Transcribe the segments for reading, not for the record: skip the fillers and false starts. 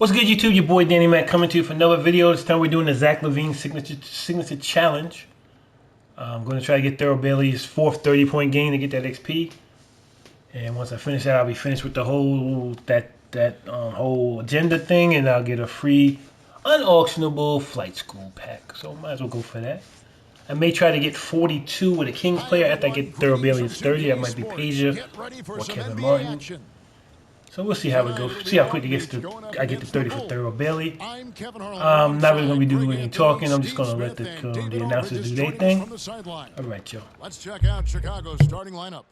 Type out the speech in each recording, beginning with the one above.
What's good, YouTube? Your boy Danny Mac coming to you for another video. This time we're doing the Zach LaVine signature challenge. I'm going to try to get Thurl Bailey's fourth 30-point game to get that XP. And once I finish that, I'll be finished with the whole whole agenda thing, and I'll get a free unauctionable flight school pack. So might as well go for that. I may try to get 42 with a Kings player after I get Thurl Bailey's 30. That might be Peja or Kevin Martin. So we'll see how it goes. See how quick I get the 30 for Thurl Bailey. I'm not really going to be doing any talking. I'm just going to let the announcers do their thing. All right, y'all. Let's check out Chicago's starting lineup.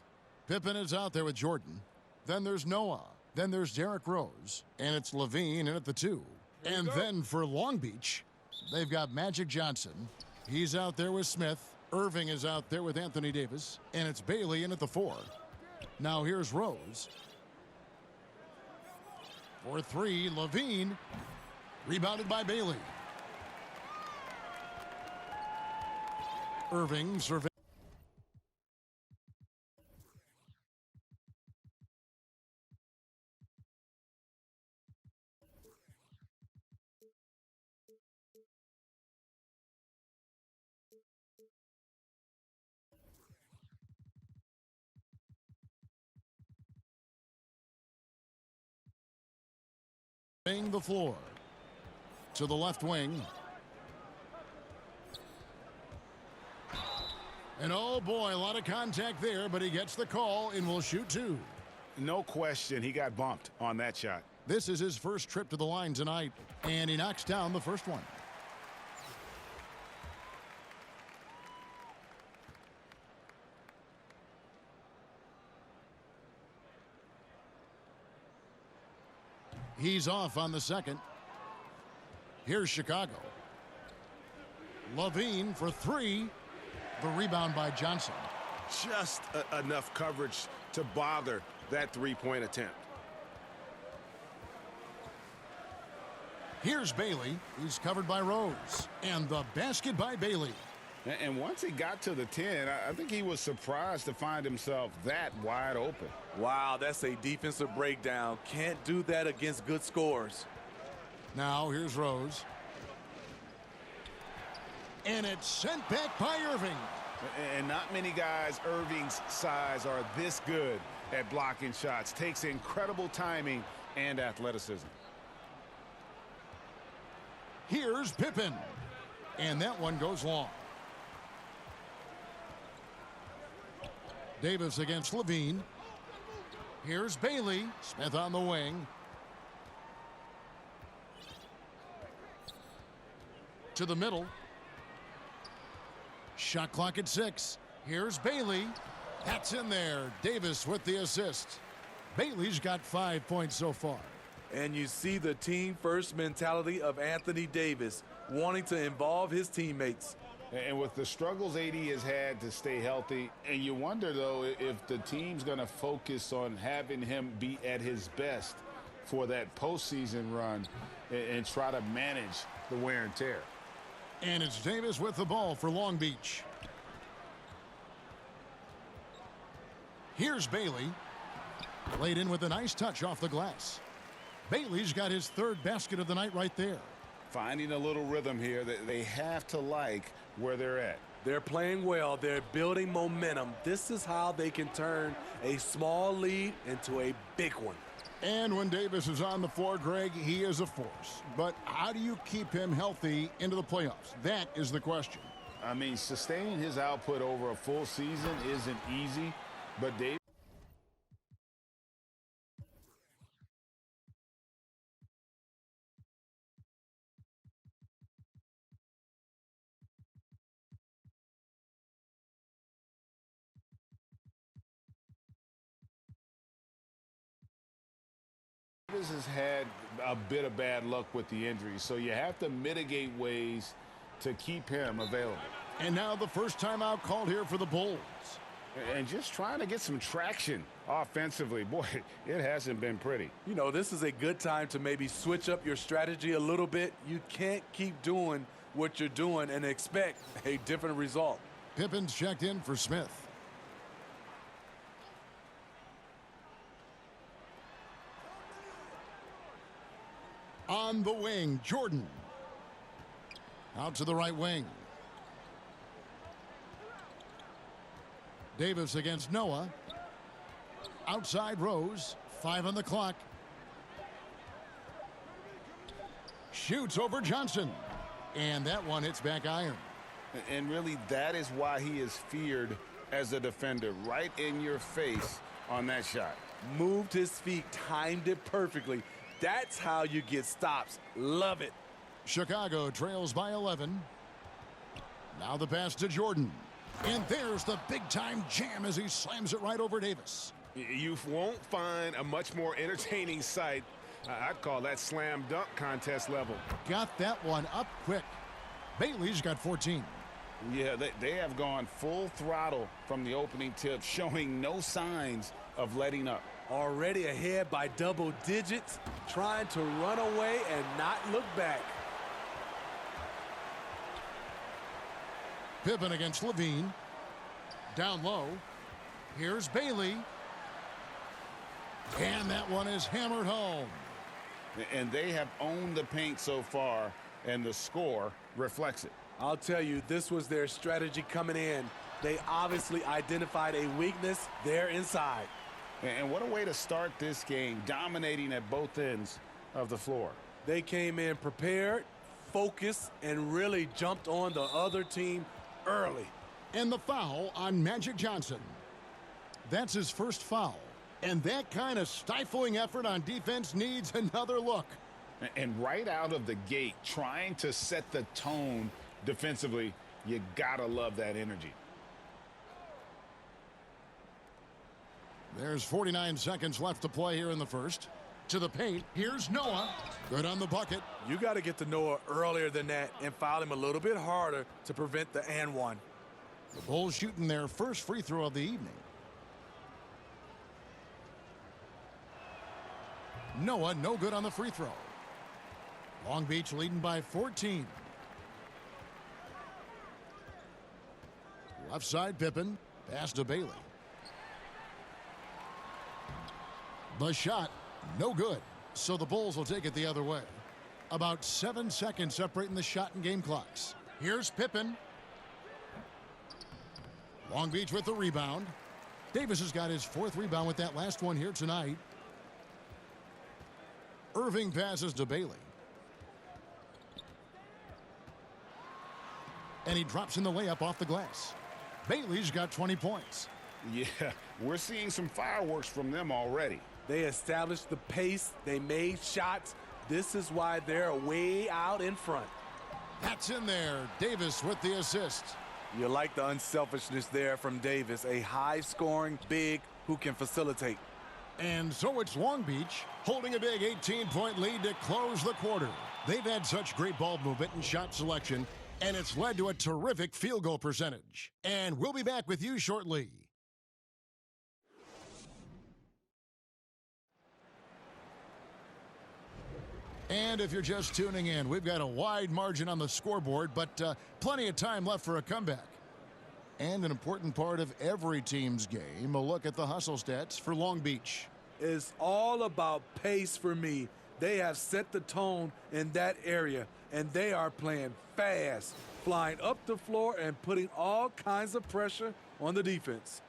Pippen is out there with Jordan. Then there's Noah. Then there's Derrick Rose. And it's LAVINE in at the 2. And then for Long Beach, they've got Magic Johnson. He's out there with Smith. Irving is out there with Anthony Davis. And it's Bailey in at the 4. Now here's Rose. For 3, LAVINE. Rebounded by Bailey. Irving surveying the floor. To the left wing. And oh boy, a lot of contact there, but he gets the call and will shoot 2. No question, he got bumped on that shot. This is his first trip to the line tonight, and he knocks down the first one. He's off on the second. Here's Chicago. LAVINE for 3. The rebound by Johnson. Just enough coverage to bother that three-point attempt. Here's Bailey. He's covered by Rose. And the basket by Bailey. And once he got to the 10, I think he was surprised to find himself that wide open. Wow, that's a defensive breakdown. Can't do that against good scores. Now here's Rose. And it's sent back by Irving. And not many guys Irving's size are this good at blocking shots. Takes incredible timing and athleticism. Here's Pippen. And that one goes long. Davis against LAVINE. Here's Bailey. Smith on the wing. To the middle. Shot clock at 6. Here's Bailey. That's in there. Davis with the assist. Bailey's got 5 points so far. And you see the team first mentality of Anthony Davis, wanting to involve his teammates. And with the struggles AD has had to stay healthy, and you wonder, though, if the team's going to focus on having him be at his best for that postseason run and try to manage the wear and tear. And it's Davis with the ball for Long Beach. Here's Bailey. Laid in with a nice touch off the glass. Bailey's got his 3rd basket of the night right there. Finding a little rhythm here that they have to like where they're at. They're playing well. They're building momentum. This is how they can turn a small lead into a big one. And when Davis is on the floor, Greg, he is a force. But how do you keep him healthy into the playoffs? That is the question. I mean, sustaining his output over a full season isn't easy, but Davis has had a bit of bad luck with the injuries, so you have to mitigate ways to keep him available. And now the first timeout called here for the Bulls. And just trying to get some traction offensively. Boy, it hasn't been pretty. You know, this is a good time to maybe switch up your strategy a little bit. You can't keep doing what you're doing and expect a different result. Pippen's checked in for Smith. On the wing, Jordan. Out to the right wing. Davis against Noah. Outside Rose. 5 on the clock. Shoots over Johnson. And that one hits back iron. And really, that is why he is feared as a defender. Right in your face on that shot. Moved his feet, timed it perfectly. That's how you get stops. Love it. Chicago trails by 11. Now the pass to Jordan. And there's the big-time jam as he slams it right over Davis. You won't find a much more entertaining sight. I'd call that slam dunk contest level. Got that one up quick. Bailey's got 14. Yeah, they have gone full throttle from the opening tip, showing no signs of letting up. Already ahead by double digits, trying to run away and not look back. Pippen against LAVINE. Down low. Here's Bailey. And that one is hammered home. And they have owned the paint so far, and the score reflects it. I'll tell you, this was their strategy coming in. They obviously identified a weakness there inside. And what a way to start this game, dominating at both ends of the floor. They came in prepared, focused, and really jumped on the other team early. And the foul on Magic Johnson. That's his first foul. And that kind of stifling effort on defense needs another look. And right out of the gate, trying to set the tone defensively, you gotta love that energy. There's 49 seconds left to play here in the first. To the paint, here's Noah. Good on the bucket. You got to get to Noah earlier than that and foul him a little bit harder to prevent the and one. The Bulls shooting their first free throw of the evening. Noah no good on the free throw. Long Beach leading by 14. Left side Pippen. Pass to Bailey. The shot no good. So the Bulls will take it the other way. About 7 seconds separating the shot and game clocks. Here's Pippen. Long Beach with the rebound. Davis has got his 4th rebound with that last one here tonight. Irving passes to Bailey. And he drops in the layup off the glass. Bailey's got 20 points. Yeah, we're seeing some fireworks from them already. They established the pace. They made shots. This is why they're way out in front. That's in there. Davis with the assist. You like the unselfishness there from Davis. A high-scoring big who can facilitate. And so it's Long Beach holding a big 18-point lead to close the quarter. They've had such great ball movement and shot selection, and it's led to a terrific field goal percentage. And we'll be back with you shortly. And if you're just tuning in, we've got a wide margin on the scoreboard, but plenty of time left for a comeback. And an important part of every team's game, a look at the hustle stats for Long Beach. It's all about pace for me. They have set the tone in that area, and they are playing fast, flying up the floor and putting all kinds of pressure on the defense.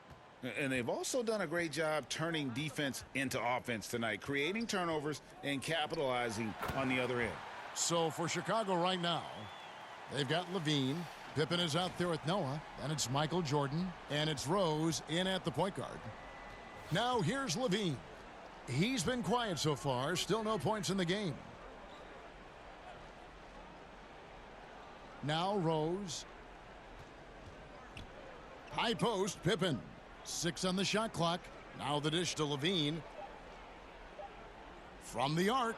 And they've also done a great job turning defense into offense tonight, creating turnovers and capitalizing on the other end. So for Chicago right now, they've got LAVINE. Pippen is out there with Noah. Then it's Michael Jordan. And it's Rose in at the point guard. Now here's LAVINE. He's been quiet so far. Still no points in the game. Now Rose. High post, Pippen. 6 on the shot clock. Now the dish to LAVINE. From the arc.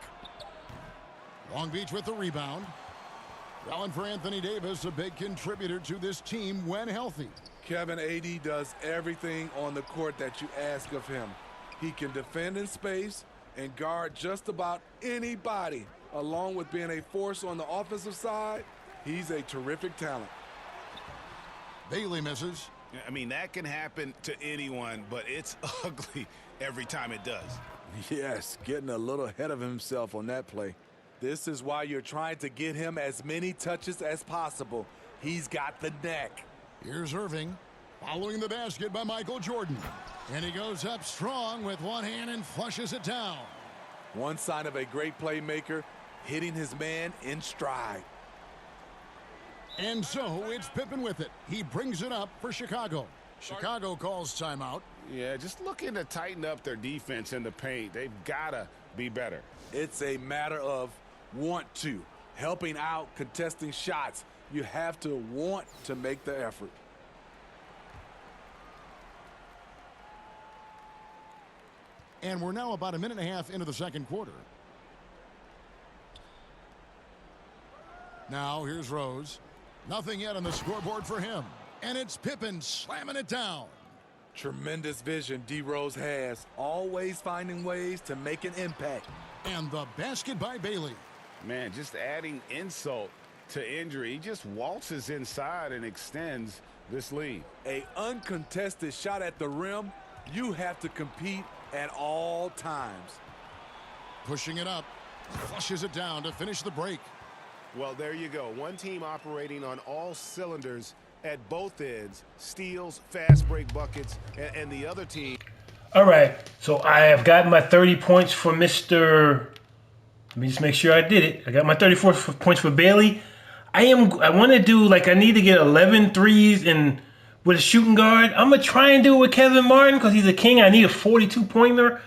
Long Beach with the rebound. Well, and for Anthony Davis, a big contributor to this team when healthy. Kevin, AD does everything on the court that you ask of him. He can defend in space and guard just about anybody. Along with being a force on the offensive side, he's a terrific talent. Bailey misses. I mean, that can happen to anyone, but it's ugly every time it does. Yes, getting a little ahead of himself on that play. This is why you're trying to get him as many touches as possible. He's got the neck. Here's Irving, following the basket by Michael Jordan. And he goes up strong with one hand and flushes it down. One sign of a great playmaker, hitting his man in stride. And so it's Pippen with it. He brings it up for Chicago. Chicago calls timeout. Yeah, just looking to tighten up their defense in the paint. They've got to be better. It's a matter of want to. Helping out, contesting shots. You have to want to make the effort. And we're now about a minute and a half into the second quarter. Now here's Rose. Nothing yet on the scoreboard for him. And it's Pippen slamming it down. Tremendous vision D. Rose has. Always finding ways to make an impact. And the basket by Bailey. Man, just adding insult to injury. He just waltzes inside and extends this lead. An uncontested shot at the rim. You have to compete at all times. Pushing it up. Flushes it down to finish the break. Well, there you go. One team operating on all cylinders at both ends. Steals, fast break buckets, and the other team. All right, so I have gotten my 30 points for Mr. Let me just make sure I did it. I got my 34 points for Bailey. I want to do, like, I need to get 11 threes and with a shooting guard. I'm going to try and do it with Kevin Martin because he's a king. I need a 42-pointer.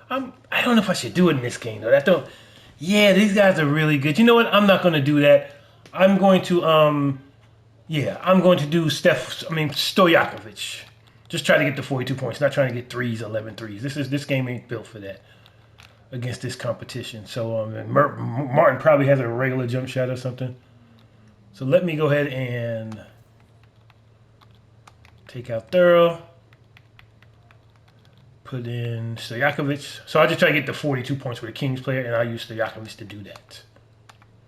I don't know if I should do it in this game, though. Yeah, these guys are really good. You know what? I'm not going to do that. I'm going to, I'm going to do Stojakovic. Just try to get the 42 points, not trying to get 11 threes. This game ain't built for that against this competition. So Martin probably has a regular jump shot or something. So let me go ahead and take out Thurl. Put in Stojakovic. So I'll just try to get the 42 points with a Kings player, and I'll use Stojakovic to do that.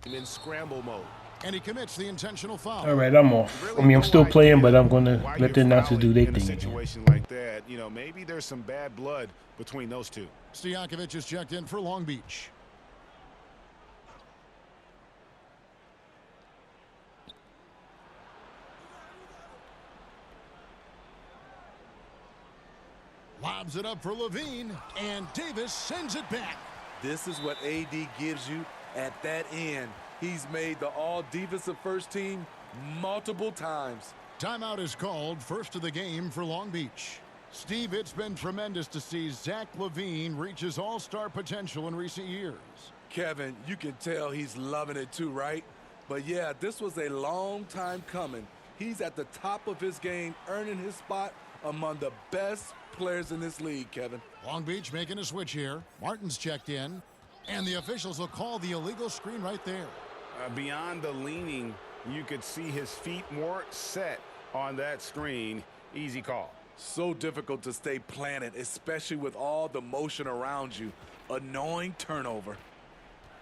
In scramble mode. And he commits the intentional foul. All right, I'm off. I'm still playing, but I'm going to let the announcers do their in a thing. situation like that, maybe there's some bad blood between those two. Stojakovic is checked in for Long Beach. Lobs it up for LAVINE, and Davis sends it back. This is what AD gives you at that end. He's made the all-defensive first team multiple times. Timeout is called, first of the game for Long Beach. Steve, it's been tremendous to see Zach LAVINE reach his all-star potential in recent years. Kevin, you can tell he's loving it too, right? But yeah, this was a long time coming. He's at the top of his game, earning his spot among the best players in this league, Kevin. Long Beach making a switch here. Martin's checked in, and the officials will call the illegal screen right there. Beyond the leaning, you could see his feet more set on that screen. Easy call. So difficult to stay planted, especially with all the motion around you. Annoying turnover.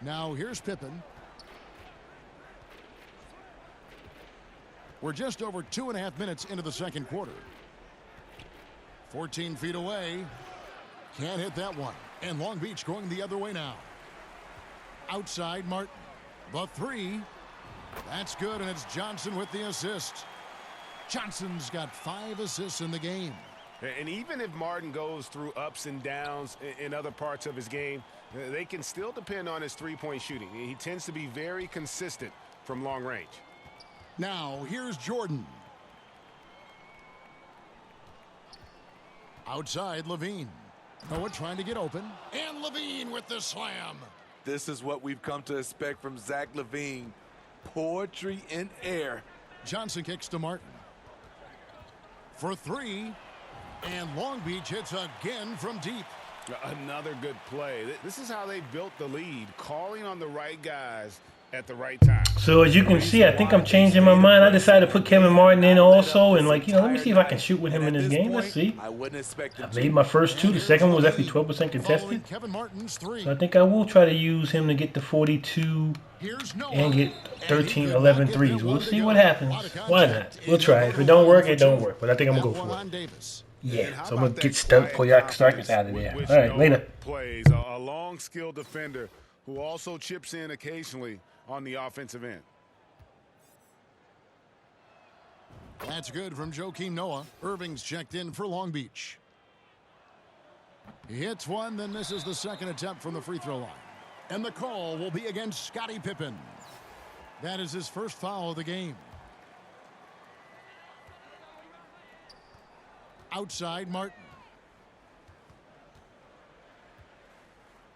Now here's Pippen. We're just over 2.5 minutes into the second quarter. 14 feet away. Can't hit that one. And Long Beach going the other way now. Outside Martin. The three. That's good, and it's Johnson with the assist. Johnson's got 5 assists in the game. And even if Martin goes through ups and downs in other parts of his game, they can still depend on his three-point shooting. He tends to be very consistent from long range. Now, here's Jordan. Outside, LAVINE. Noah trying to get open. And LAVINE with the slam. This is what we've come to expect from Zach LAVINE. Poetry in air. Johnson kicks to Martin. For 3. And Long Beach hits again from deep. Another good play. This is how they built the lead, calling on the right guys at the right time. So as you can see, I think I'm changing my mind. I decided to put Kevin Martin in also, and let me see if I can shoot with him in this game. Let's see. I made my first 2. The second one was actually 12% contested. So I think I will try to use him to get the 42 and get 13, 11 threes. We'll see what happens. Why not? We'll try. If it don't work, it don't work. But I think I'm going to go for it. Yeah, so I'm going to get Starkers out of there. All right, later. Plays a long, skilled defender who also chips in occasionally on the offensive end. That's good from Joakim Noah. Irving's checked in for Long Beach. He hits one, then misses the second attempt from the free throw line. And the call will be against Scottie Pippen. That is his first foul of the game. Outside Martin.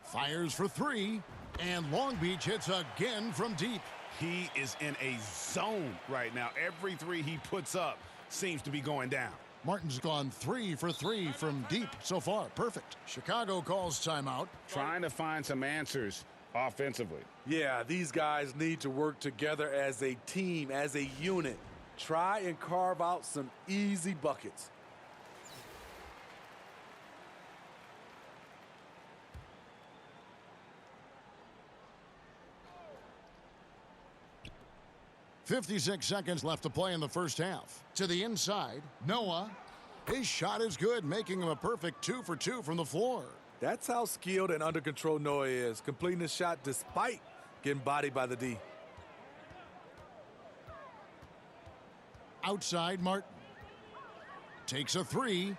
Fires for three. And Long Beach hits again from deep. He is in a zone right now. Every three he puts up seems to be going down. Martin's gone 3 for 3 from deep so far. Perfect. Chicago calls timeout. Trying to find some answers offensively. Yeah, these guys need to work together as a team, as a unit. Try and carve out some easy buckets. .56 seconds left to play in the first half. To the inside, Noah. His shot is good, making him a perfect 2 for 2 from the floor. That's how skilled and under control Noah is, completing the shot despite getting bodied by the D. Outside Martin. Takes a three.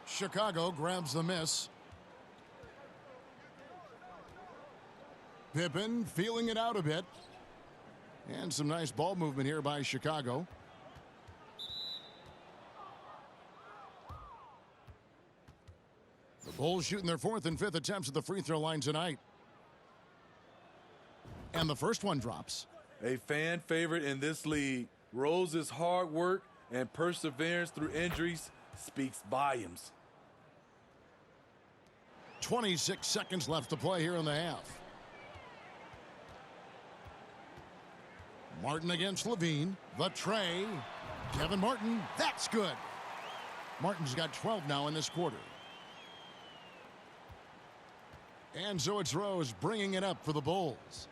Chicago grabs the miss. Pippen feeling it out a bit. And some nice ball movement here by Chicago. The Bulls shooting their 4th and 5th attempts at the free throw line tonight. And the first one drops. A fan favorite in this league. Rose's hard work and perseverance through injuries speaks volumes. 26 seconds left to play here in the half. Martin against LAVINE. The tray. Kevin Martin. That's good. Martin's got 12 now in this quarter. And so it's Rose bringing it up for the Bulls.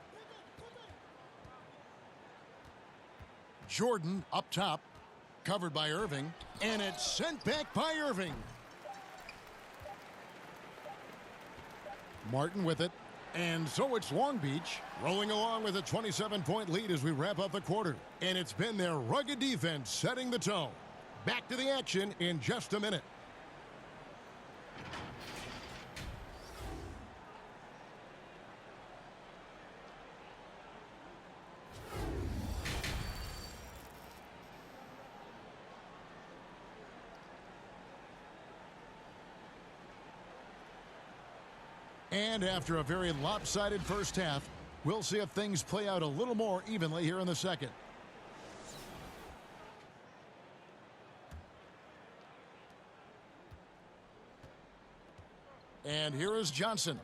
Jordan up top. Covered by Irving. And it's sent back by Irving. Martin with it. And so it's Long Beach rolling along with a 27-point lead as we wrap up the quarter. And it's been their rugged defense setting the tone. Back to the action in just a minute. And after a very lopsided first half, we'll see if things play out a little more evenly here in the second. And here is Johnson.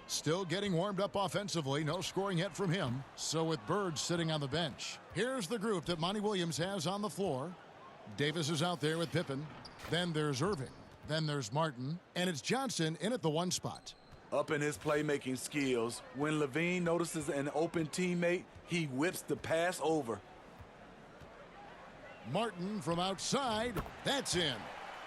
Still getting warmed up offensively. No scoring yet from him. So with Bird sitting on the bench. Here's the group that Monty Williams has on the floor. Davis is out there with Pippen. Then there's Irving. Then there's Martin. And it's Johnson in at the 1 spot. Up in his playmaking skills, when LAVINE notices an open teammate, he whips the pass over. Martin from outside. That's in.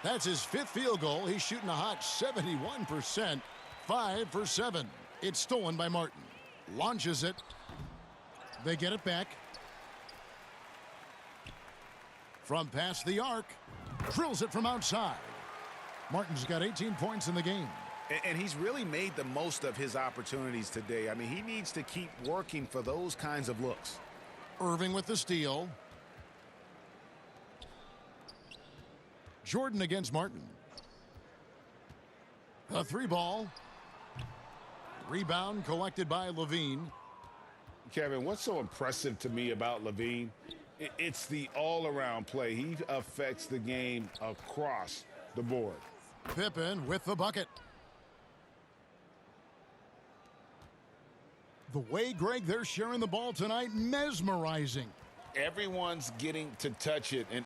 That's his 5th field goal. He's shooting a hot 71%. 5 for 7. It's stolen by Martin. Launches it. They get it back. From past the arc. Drills it from outside. Martin's got 18 points in the game. And he's really made the most of his opportunities today. I mean, he needs to keep working for those kinds of looks. Irving with the steal. Jordan against Martin. A 3 ball. Rebound collected by LAVINE. Kevin, what's so impressive to me about LAVINE? It's the all-around play. He affects the game across the board. Pippen with the bucket. The way, Greg, they're sharing the ball tonight, mesmerizing. Everyone's getting to touch it, and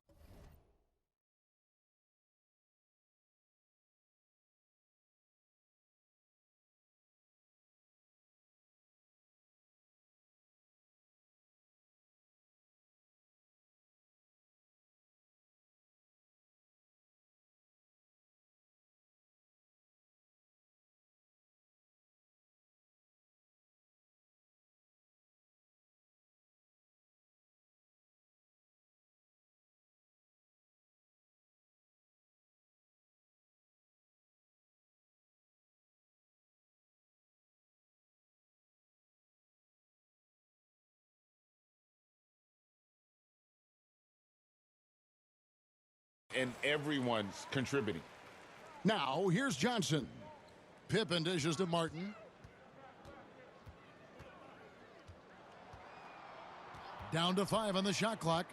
and everyone's contributing. Now, here's Johnson. Pippen dishes to Martin. Down to 5 on the shot clock.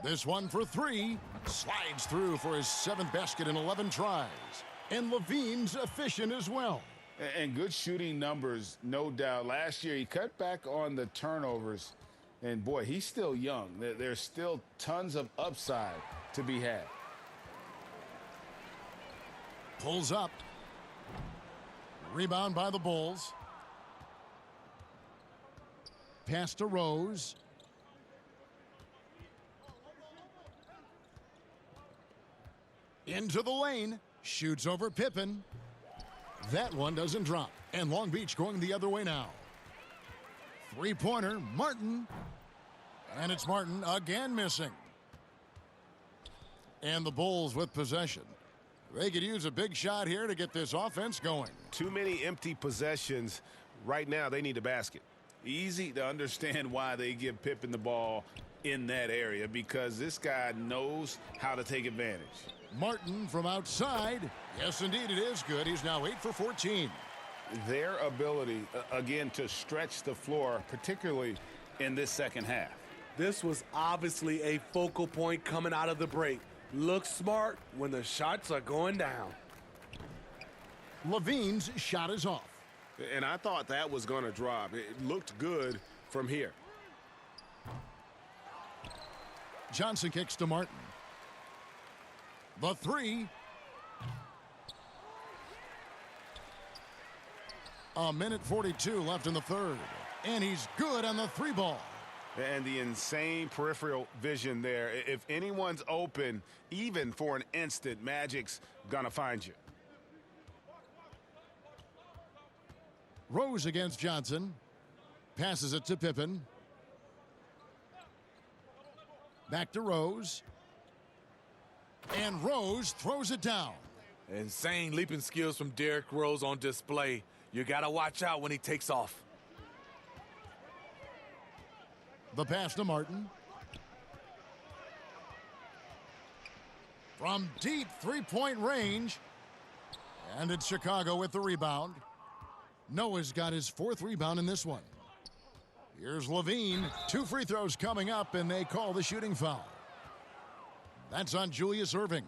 This one for 3. Slides through for his 7th basket in 11 tries. And LAVINE's efficient as well. And good shooting numbers, no doubt. Last year, he cut back on the turnovers. And, boy, he's still young. There's still tons of upside to be had. Pulls up. Rebound by the Bulls. Pass to Rose. Into the lane. Shoots over Pippen. That one doesn't drop. And Long Beach going the other way now. Three-pointer, Martin. And it's Martin again missing. And the Bulls with possession. They could use a big shot here to get this offense going. Too many empty possessions. Right now, they need a basket. Easy to understand why they give Pippen the ball in that area, because this guy knows how to take advantage. Martin from outside. Yes, indeed, it is good. He's now 8 for 14. Their ability, again, to stretch the floor, particularly in this second half. This was obviously a focal point coming out of the break. Look smart when the shots are going down. LAVINE's shot is off. And I thought that was going to drop. It looked good from here. Johnson kicks to Martin. The 3. A minute 42 left in the third. And he's good on the 3 ball. And the insane peripheral vision there. If anyone's open, even for an instant, Magic's going to find you. Rose against Johnson. Passes it to Pippen. Back to Rose. And Rose throws it down. Insane leaping skills from Derrick Rose on display. You got to watch out when he takes off. The pass to Martin. From deep three-point range. And it's Chicago with the rebound. Noah's got his 4th rebound in this one. Here's LAVINE. 2 free throws coming up, and they call the shooting foul. That's on Julius Erving.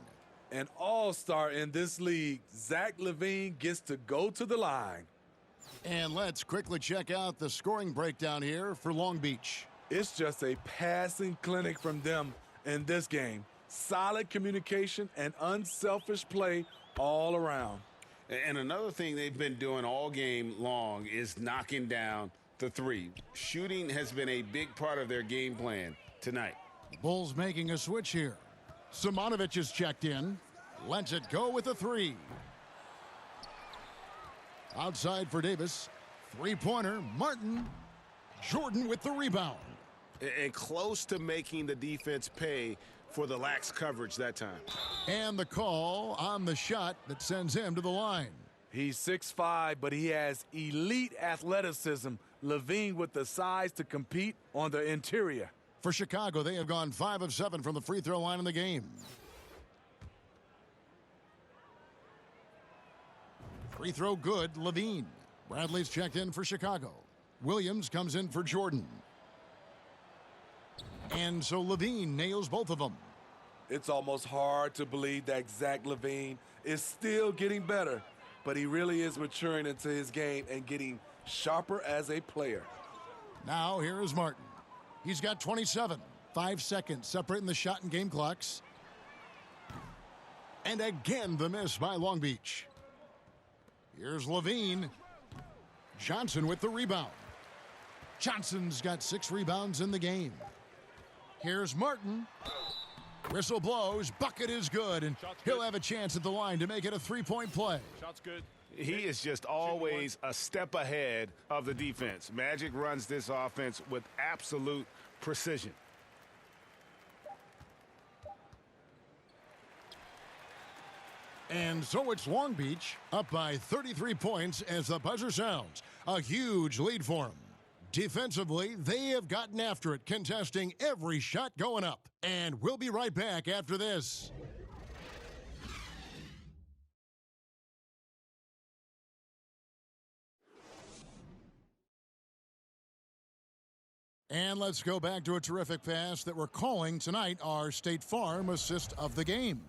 An all-star in this league, Zach LAVINE gets to go to the line. And let's quickly check out the scoring breakdown here for Long Beach. It's just a passing clinic from them in this game. Solid communication and unselfish play all around. And another thing they've been doing all game long is knocking down the 3. Shooting has been a big part of their game plan tonight. Bulls making a switch here. Simonovic is checked in. Lets it go with a 3. Outside for Davis. 3-pointer, Martin. Jordan with the rebound. And close to making the defense pay for the lax coverage that time. And the call on the shot that sends him to the line. He's 6'5", but he has elite athleticism. LAVINE with the size to compete on the interior. For Chicago, they have gone 5 of 7 from the free throw line in the game. Free throw good, LAVINE. Bradley's checked in for Chicago. Williams comes in for Jordan. And so LAVINE nails both of them. It's almost hard to believe that Zach LAVINE is still getting better, but he really is maturing into his game and getting sharper as a player. Now here is Martin. He's got 27. 5 seconds separating the shot and game clocks. And again the miss by Long Beach. Here's LAVINE. Johnson with the rebound. Johnson's got 6 rebounds in the game. Here's Martin. Whistle blows. Bucket is good, and he'll have a chance at the line to make it a 3-point play. Shot's good. He is just always a step ahead of the defense. Magic runs this offense with absolute precision. And so it's Long Beach up by 33 points as the buzzer sounds. A huge lead for them. Defensively, they have gotten after it, contesting every shot going up. And we'll be right back after this. And let's go back to a terrific pass that we're calling tonight our State Farm assist of the game.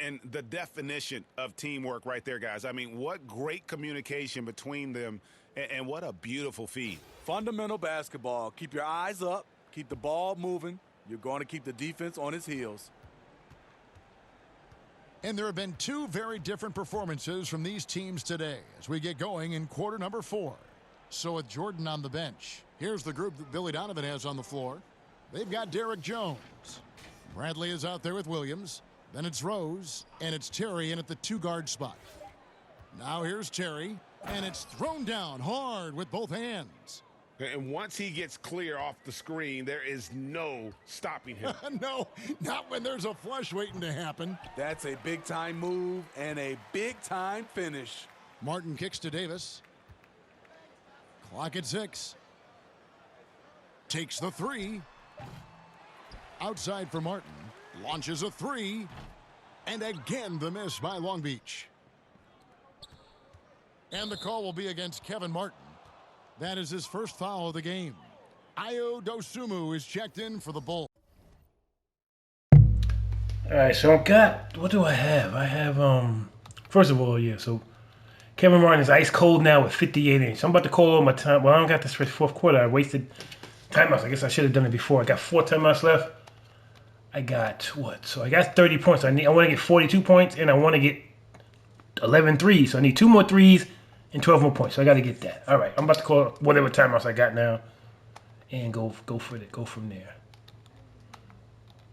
And the definition of teamwork right there, guys. I mean, what great communication between them, and what a beautiful feed. Fundamental basketball. Keep your eyes up. Keep the ball moving. You're going to keep the defense on its heels. And there have been two very different performances from these teams today as we get going in quarter number 4. So with Jordan on the bench, here's the group that Billy Donovan has on the floor. They've got Derrick Jones. Bradley is out there with Williams. Then it's Rose, and it's Terry in at the 2-guard spot. Now here's Terry, and it's thrown down hard with both hands. And once he gets clear off the screen, there is no stopping him. No, not when there's a flush waiting to happen. That's a big-time move and a big-time finish. Martin kicks to Davis. Clock at 6. Takes the 3. Outside for Martin. Launches a 3. And again the miss by Long Beach. And the call will be against Kevin Martin. That is his first foul of the game. Ayo Dosunmu is checked in for the Bulls. All right, so I've got, what do I have? I have, first of all, yeah, so Kevin Martin is ice cold now with 58 inches. I'm about to call all my time. Well, I don't got this for the fourth quarter. I wasted timeouts. I guess I should have done it before. I got 4 timeouts left. I got what? So I got 30 points. I want to get 42 points, and I want to get 11 threes. So I need 2 more threes and 12 more points. So I got to get that. All right, I'm about to call whatever timeouts I got now, and go for it. Go from there.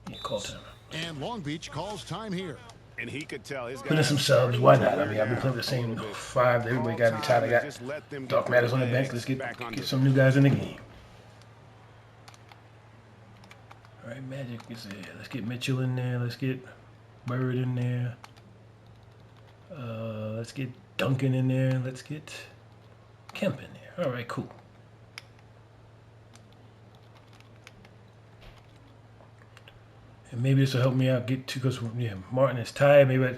Yeah, call timeout. And Long Beach calls time here. And he could tell his guys. Put in some subs. Why not? I mean, I've been playing the same 5. Everybody got to be tired. I got Doc Matters on the bench. Let's get some new guys in the game. All right, Magic is there. Let's get Mitchell in there. Let's get Bird in there. Let's get Duncan in there. Let's get Kemp in there. All right, cool. And maybe this will help me out get to, because yeah, Martin is tired. Maybe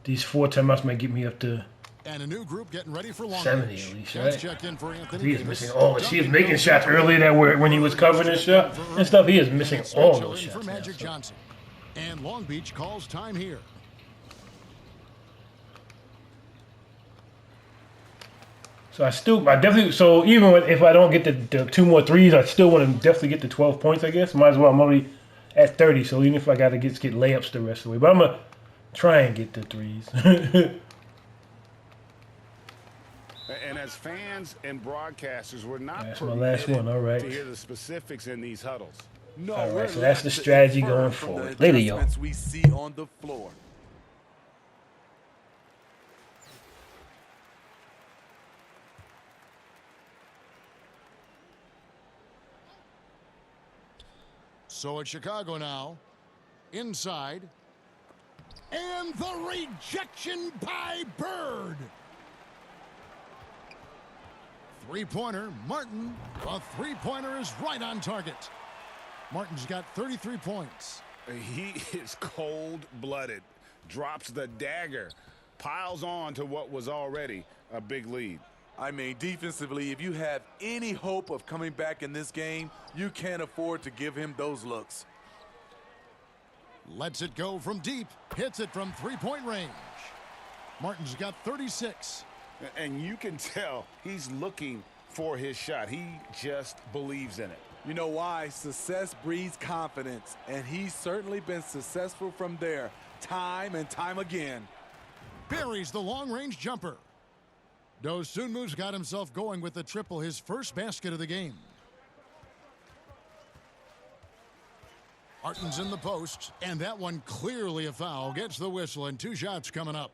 these 4 timeouts might get me up to and a new group getting ready for Long 70 Beach. at least, Let's right? check in for Anthony He is Davis. missing all. She was making shots earlier that were when he was covering his shot and stuff. He is missing all those shots for Magic now, so. Johnson. And Long Beach calls time here. So I definitely, so even if I don't get the 2 more threes, I still want to definitely get the 12 points, I guess. Might as well. I'm already at 30, so even if I got to get layups the rest of the way. But I'm going to try and get the threes. And as fans and broadcasters, we're not That's my last one, all right. to hear the specifics in these huddles. No, All right, we're so that's the left to strategy infer going from forward. the Later, y'all. adjustments we see on the floor. So it's Chicago now. Inside. And the rejection by Bird. 3-pointer, Martin. The 3-pointer is right on target. Martin's got 33 points. He is cold-blooded. Drops the dagger. Piles on to what was already a big lead. I mean, defensively, if you have any hope of coming back in this game, you can't afford to give him those looks. Lets it go from deep. Hits it from 3-point range. Martin's got 36. And you can tell he's looking for his shot. He just believes in it. You know why? Success breeds confidence, and he's certainly been successful from there, time and time again. Buries the long-range jumper. Dosunmu's got himself going with the triple, his first basket of the game. Martin's in the post, and that one clearly a foul. Gets the whistle, and 2 shots coming up.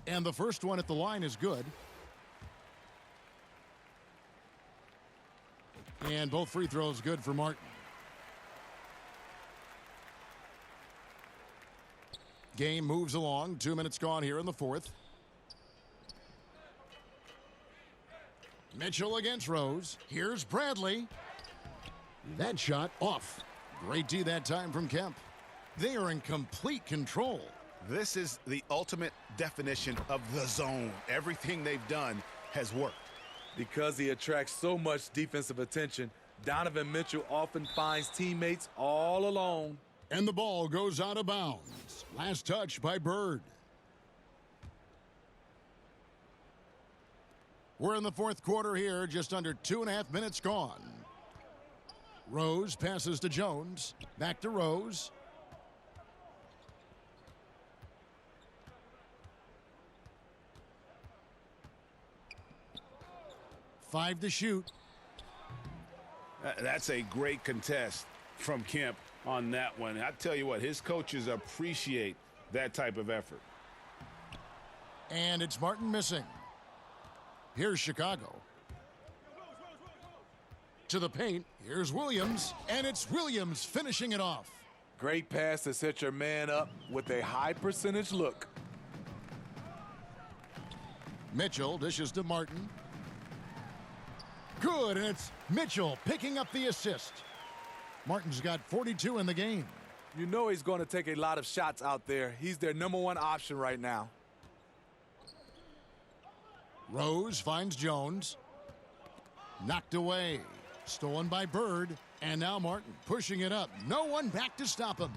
And the first one at the line is good. And both free throws good for Martin. Game moves along. 2 minutes gone here in the 4th. Mitchell against Rose. Here's Bradley. That shot off. Great D that time from Kemp. They are in complete control. This is the ultimate definition of the zone. Everything they've done has worked. Because he attracts so much defensive attention, Donovan Mitchell often finds teammates all alone. And the ball goes out of bounds. Last touch by Bird. We're in the fourth quarter here, just under 2.5 minutes gone. Rose passes to Jones. Back to Rose. Five to shoot. That's a great contest from Kemp on that one. I tell you what, his coaches appreciate that type of effort. And it's Martin missing. Here's Chicago. To the paint. Here's Williams. And it's Williams finishing it off. Great pass to set your man up with a high percentage look. Mitchell dishes to Martin. Good, and it's Mitchell picking up the assist. Martin's got 42 in the game. You know he's going to take a lot of shots out there. He's their #1 option right now. Rose finds Jones. Knocked away. Stolen by Bird. And now Martin pushing it up. No one back to stop him.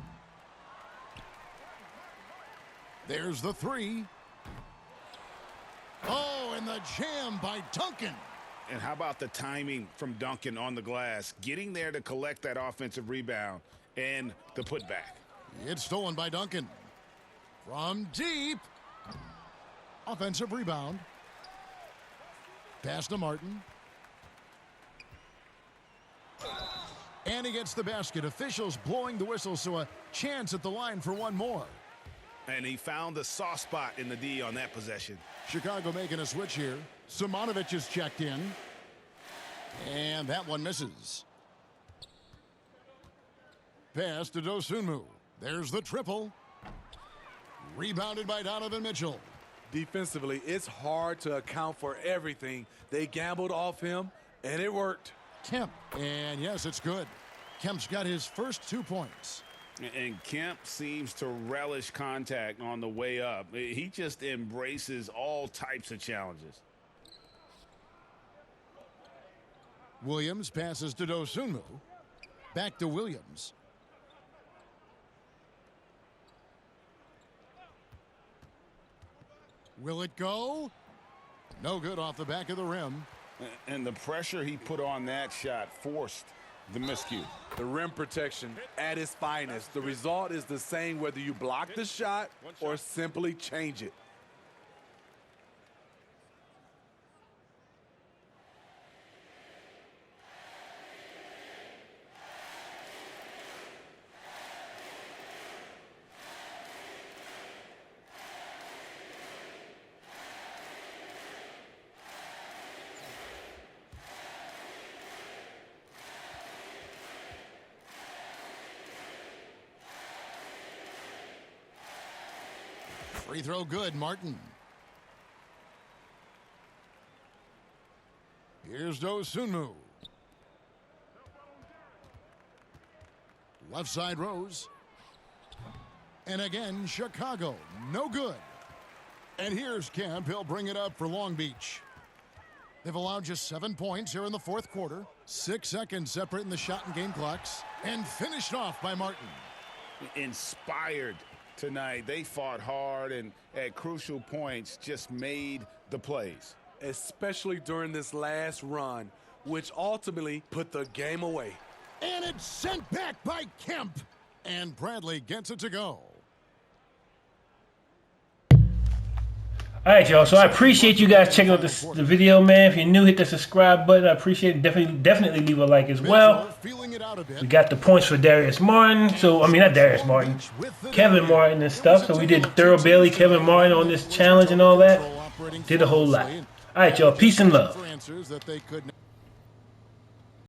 There's the three. Oh, and the jam by Duncan. And how about the timing from Duncan on the glass, getting there to collect that offensive rebound and the putback. It's stolen by Duncan. From deep. Offensive rebound. Pass to Martin. And he gets the basket. Officials blowing the whistle, so a chance at the line for one more. And he found the soft spot in the D on that possession. Chicago making a switch here. Simonovic is checked in. And that one misses. Pass to Dosunmu. There's the triple. Rebounded by Donovan Mitchell. Defensively, it's hard to account for everything. They gambled off him, and it worked. Kemp. And yes, it's good. Kemp's got his first 2 points. And Kemp seems to relish contact on the way up. He just embraces all types of challenges. Williams passes to Dosunmu. Back to Williams. Will it go? No good off the back of the rim. And the pressure he put on that shot forced the miscue. The rim protection at its finest. The result is the same whether you block the shot or simply change it. Free throw good, Martin. Here's Dosunmu. Left side Rose. And again, Chicago. No good. And here's Kemp. He'll bring it up for Long Beach. They've allowed just 7 points here in the fourth quarter. 6 seconds separating the shot and game clocks. And finished off by Martin. Inspired tonight. They fought hard and at crucial points just made the plays. Especially during this last run, which ultimately put the game away. And it's sent back by Kemp. And Bradley gets it to go. All right, y'all. So I appreciate you guys checking out the video, man. If you're new, hit the subscribe button. I appreciate it. Definitely leave a like as well. We got the points for Darius Martin. So, I mean, not Darius Martin. Kevin Martin and stuff. So we did Thorough Bailey, Kevin Martin on this challenge and all that. Did a whole lot. All right, y'all. Peace and love.